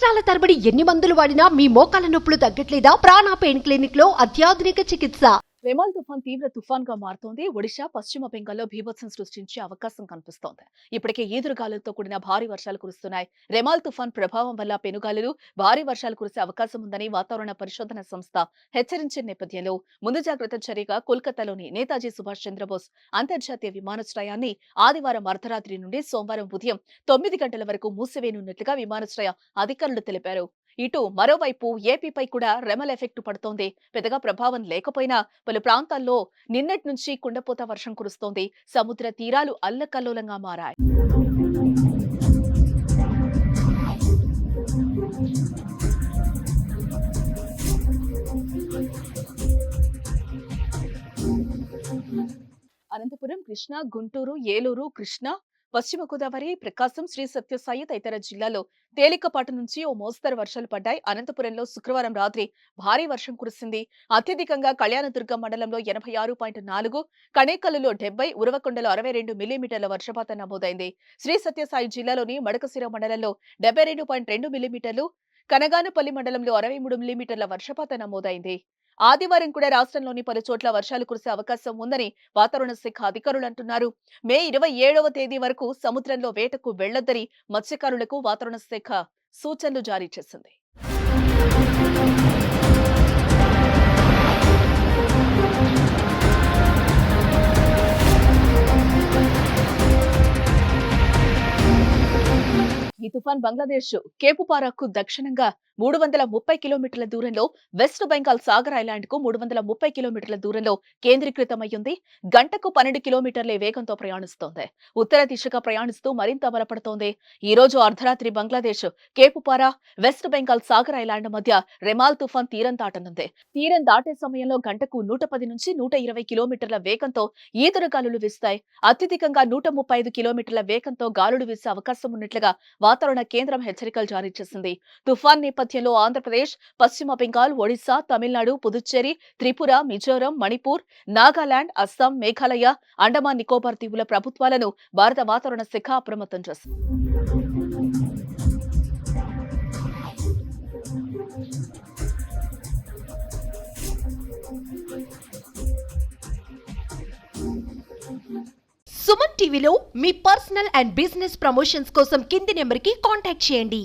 సంవత్సరాల తరబడి ఎన్ని మందులు వాడినా మీ మోకాల నొప్పులు తగ్గట్లేదా? ప్రాణ పెయిన్ క్లినిక్ లో అత్యాధునిక చికిత్స. రెమాల్ తుఫాన్ తీవ్ర తుఫాన్ గా మారుతోంది. ఒడిశా, పశ్చిమ బెంగాల్లో బీభత్సం సృష్టించే అవకాశం కనిపిస్తోంది. ఇప్పటికే ఈదురుగాలులతో కూడిన భారీ వర్షాలు కురుస్తున్నాయి. రెమాల్ తుఫాన్ ప్రభావం వల్ల పెనుగాలులు, భారీ వర్షాలు కురిసే అవకాశం ఉందని వాతావరణ పరిశోధన సంస్థ హెచ్చరించిన నేపథ్యంలో ముందు జాగ్రత్త చర్యగా కోల్కతాలోని నేతాజీ సుభాష్ చంద్రబోస్ అంతర్జాతీయ విమానాశ్రయాన్ని ఆదివారం అర్ధరాత్రి నుండి సోమవారం ఉదయం 9 గంటల వరకు మూసివేయనున్నట్లుగా విమానాశ్రయ అధికారులు తెలిపారు. ఇటు మరోవైపు ఏపీపై కూడా రెమల్ ఎఫెక్ట్ పడుతోంది. పెద్దగా ప్రభావం లేకపోయినా పలు ప్రాంతాల్లో నిన్నటి నుంచి కుండపోత వర్షం కురుస్తోంది. సముద్ర తీరాలు అల్లకల్లోలంగా మారాయి. అనంతపురం, కృష్ణా, గుంటూరు, ఏలూరు, కృష్ణా, పశ్చిమ గోదావరి, ప్రకాశం, శ్రీ సత్యసాయి తదితర జిల్లాల్లో తేలికపాటి నుంచి ఓ మోస్తరు వర్షాలు పడ్డాయి. అనంతపురంలో శుక్రవారం రాత్రి భారీ వర్షం కురిసింది. అత్యధికంగా కళ్యాణదుర్గం మండలంలో 86.4, కణేకల్లులో 70, ఉరవకొండలో 62 మిల్లీమీటర్ల వర్షపాతం నమోదైంది. శ్రీ సత్యసాయి జిల్లాలోని మడకశిర మండలంలో 72.2 మిల్లీమీటర్లు, కనగానపల్లి మండలంలో 63 మిల్లీమీటర్ల వర్షపాతం నమోదైంది. ఆదివారం కూడా రాష్ట్రంలోని పలు చోట్ల వర్షాలు కురిసే అవకాశం ఉందని వాతావరణ శాఖ అధికారులు అంటున్నారు. మే 27వ తేదీ వరకు సముద్రంలో వేటకు వెళ్లొద్దని మత్స్యకారులకు వాతావరణ శాఖ సూచనలు జారీ చేసింది. ఈ తుఫాన్ బంగ్లాదేశ్ కేపుపారాకు దక్షిణంగా 330 కిలోమీటర్ల దూరంలో, వెస్ట్ బెంగాల్ సాగర్ ఐలాండ్ కు 330 కిలోమీటర్ల దూరంలో కేంద్రీకృతమయ్యింది. గంటకు 12 కిలోమీటర్ల వేగంతో ప్రయాణిస్తోంది. ఉత్తర దిశగా ప్రయాణిస్తూ మరింత బలపడుతోంది. ఈ రోజు అర్ధరాత్రి బంగ్లాదేశ్ కేపుపారా, వెస్ట్ బెంగాల్ సాగర్ ఐలాండ్ మధ్య రెమాల్ తుఫాన్ తీరం దాటనుంది. తీరం దాటే సమయంలో గంటకు 110 నుంచి 120 కిలోమీటర్ల వేగంతో ఈదురుగాలులు వీస్తాయి. అత్యధికంగా 135 కిలోమీటర్ల వేగంతో గాలులు వీసే అవకాశం ఉన్నట్లుగా వాతావరణ కేంద్రం హెచ్చరికలు జారీ చేసింది. తుఫాన్ నేపథ్యంలో ఆంధ్రప్రదేశ్, పశ్చిమ బెంగాల్, ఒడిశా, తమిళనాడు, పుదుచ్చేరి, త్రిపుర, మిజోరం, మణిపూర్, నాగాలాండ్, అస్సాం, మేఘాలయ, అండమాన్ నికోబార్ దీవుల ప్రభుత్వాలను భారత వాతావరణ శాఖ అప్రమత్తం చేసింది. సుమన్ టీవీలో మీ పర్సనల్ అండ్ బిజినెస్ ప్రమోషన్స్ కోసం కింది నెంబర్కి కాంటాక్ట్ చేయండి.